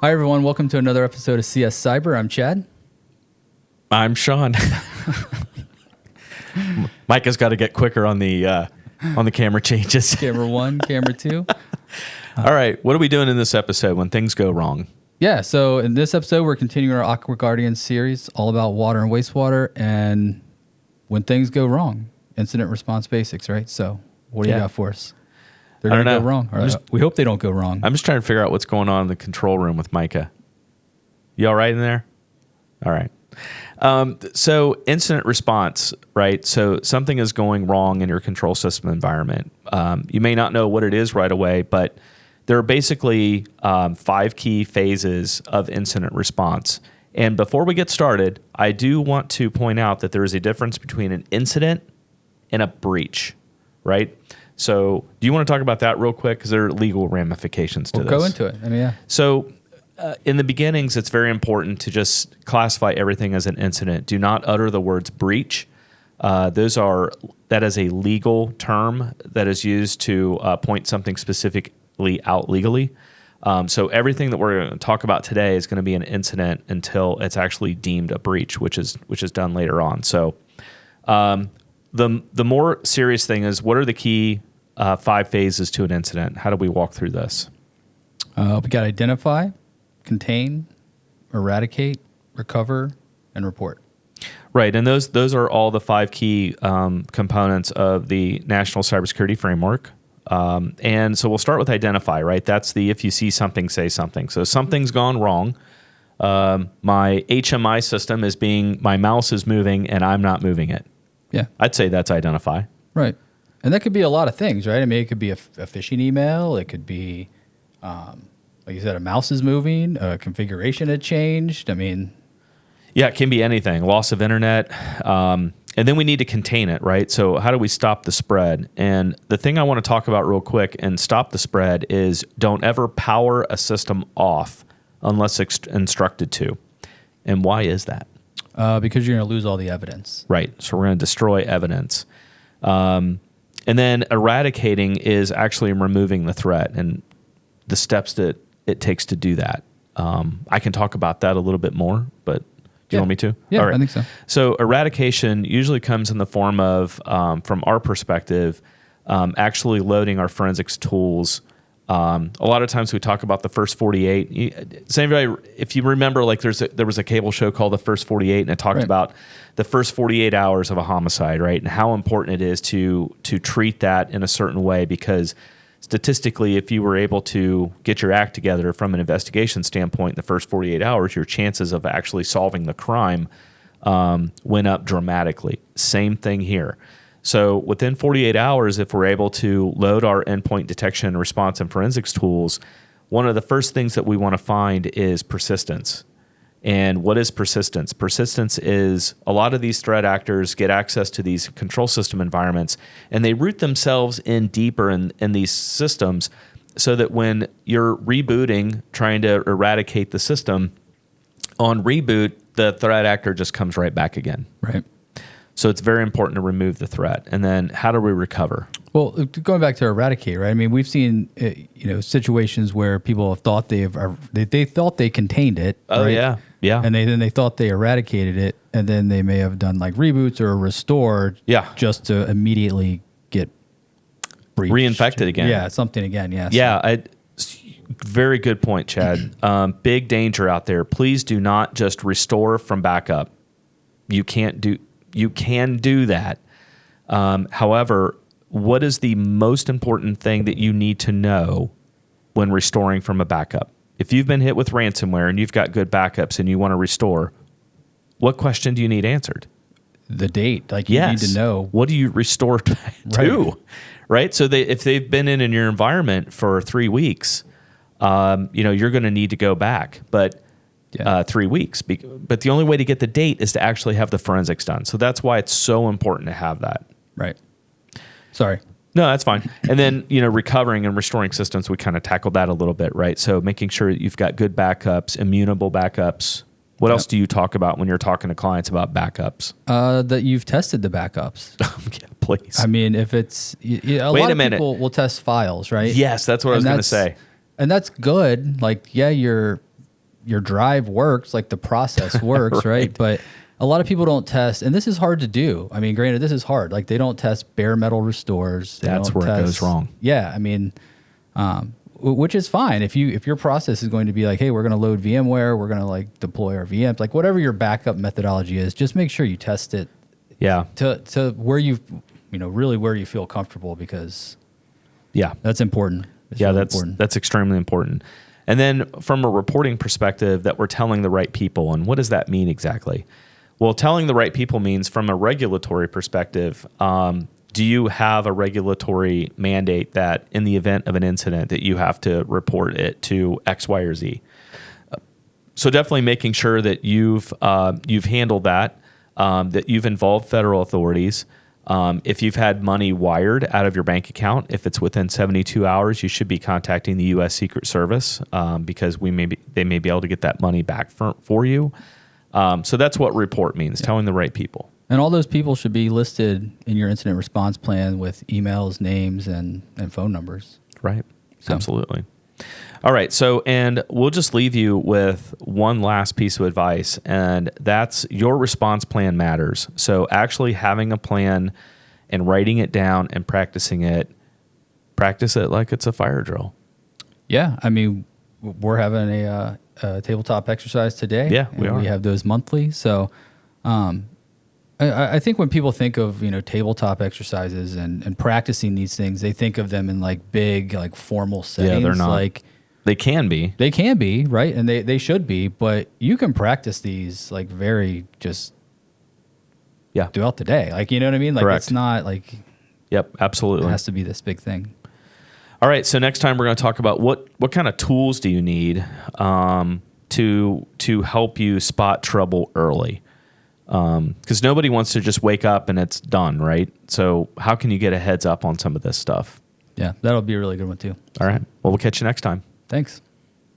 Hi, everyone. Welcome to another episode of CS Cyber. I'm Chad. I'm Sean. Micah's got to get quicker on the camera changes. Camera 1, camera 2. All right. What are we doing in this episode when things go wrong? Yeah, so in this episode, we're continuing our Aqua Guardian series, all about water and wastewater and when things go wrong. Incident response basics, right? So what do you got for us? They're going to go wrong. We hope they don't go wrong. I'm just trying to figure out what's going on in the control room with Micah. You all right in there? All right. So incident response, right? So something is going wrong in your control system environment. You may not know what it is right away, but there are basically 5 key phases of incident response. And before we get started, I do want to point out that there is a difference between an incident and a breach, right? So do you want to talk about that real quick? Because there are legal ramifications to this. Go into it. I mean, yeah. So in the beginnings, it's very important to just classify everything as an incident. Do not utter the words breach. That is a legal term that is used to point something specifically out legally. So everything that we're going to talk about today is going to be an incident until it's actually deemed a breach, which is done later on. So the more serious thing is, what are the key 5 phases to an incident? How do we walk through this? We got identify, contain, eradicate, recover, and report. Right, and those are all the 5 key components of the National Cybersecurity Framework. And so we'll start with identify, right? That's the if you see something, say something. So something's gone wrong. My HMI system my mouse is moving and I'm not moving it. Yeah. I'd say that's identify. Right. And that could be a lot of things, right? I mean, it could be a phishing email. It could be, like you said, a mouse is moving, a configuration had changed. I mean... Yeah, it can be anything. Loss of internet. And then we need to contain it, right? So how do we stop the spread? And the thing I want to talk about real quick and stop the spread is don't ever power a system off unless instructed to. And why is that? Because you're going to lose all the evidence. Right. So we're going to destroy evidence. And then eradicating is actually removing the threat and the steps that it takes to do that. I can talk about that a little bit more, but do you want me to? Yeah, all right. I think so. So eradication usually comes in the form of, from our perspective, actually loading our forensics tools. A lot of times we talk about the first 48. If you remember, like there was a cable show called The First 48, and it talked about the first 48 hours of a homicide, right? And how important it is to treat that in a certain way, because statistically, if you were able to get your act together from an investigation standpoint in the first 48 hours, your chances of actually solving the crime went up dramatically. Same thing here. So within 48 hours, if we're able to load our endpoint detection, response, and forensics tools, one of the first things that we want to find is persistence. And what is persistence? Persistence is a lot of these threat actors get access to these control system environments, and they root themselves in deeper in these systems so that when you're rebooting, trying to eradicate the system, on reboot, the threat actor just comes right back again. Right. So it's very important to remove the threat. And then how do we recover? Well, going back to eradicate, right? I mean, we've seen situations where people have thought they thought they contained it. Oh, right? Yeah. And then they thought they eradicated it, and then they may have done like reboots or restored, just to immediately get breached. Reinfected again. Yeah, something again. Yeah. Yeah. Very good point, Chad. Big danger out there. Please do not just restore from backup. You can do that. However, what is the most important thing that you need to know when restoring from a backup? If you've been hit with ransomware and you've got good backups and you want to restore, what question do you need answered? The date. Like you need to know. What do you restore to? Right? So if they've been in your environment for 3 weeks, you're going to need to go back. But 3 weeks. But the only way to get the date is to actually have the forensics done. So that's why it's so important to have that. Right. Sorry. No, that's fine. And then, recovering and restoring systems, we kind of tackled that a little bit, right? So making sure that you've got good backups, immutable backups. What else do you talk about when you're talking to clients about backups? That you've tested the backups. Yeah, please. I mean, if it's... a lot of people will test files, right? Yes, that's what I was going to say. And that's good. Like, yeah, you're your drive works, like the process works, right? But a lot of people don't test, and this is hard to do. I mean, granted, this is hard. Like they don't test bare metal restores. That's where it goes wrong. Yeah, I mean, which is fine if your process is going to be like, hey, we're going to load VMware, we're going to like deploy our VMs, like whatever your backup methodology is, just make sure you test it. Yeah. To where really where you feel comfortable, because that's important. It's really important. That's extremely important. And then from a reporting perspective, that we're telling the right people. And what does that mean exactly? Well, telling the right people means from a regulatory perspective, do you have a regulatory mandate that in the event of an incident that you have to report it to X, Y, or Z? So definitely making sure that you've handled that, that you've involved federal authorities. If you've had money wired out of your bank account, if it's within 72 hours, you should be contacting the U.S. Secret Service because they may be able to get that money back for you. So that's what report means, telling the right people. And all those people should be listed in your incident response plan with emails, names, and phone numbers. Right. So. Absolutely. All right. So, and we'll just leave you with one last piece of advice, and that's your response plan matters. So actually having a plan and writing it down and practice it like it's a fire drill. Yeah. I mean, we're having a tabletop exercise today. Yeah, we are. We have those monthly. So, I think when people think of, tabletop exercises and practicing these things, they think of them in like big, like formal settings. Yeah, they're not. Like they can be. They can be, right? And they should be, but you can practice these like very just throughout the day. Like, you know what I mean? Like Correct. It's not like absolutely. It has to be this big thing. All right, so next time we're going to talk about what kind of tools do you need to help you spot trouble early. Because nobody wants to just wake up and it's done, right? So how can you get a heads up on some of this stuff? Yeah, that'll be a really good one too. All right. Well, we'll catch you next time. Thanks.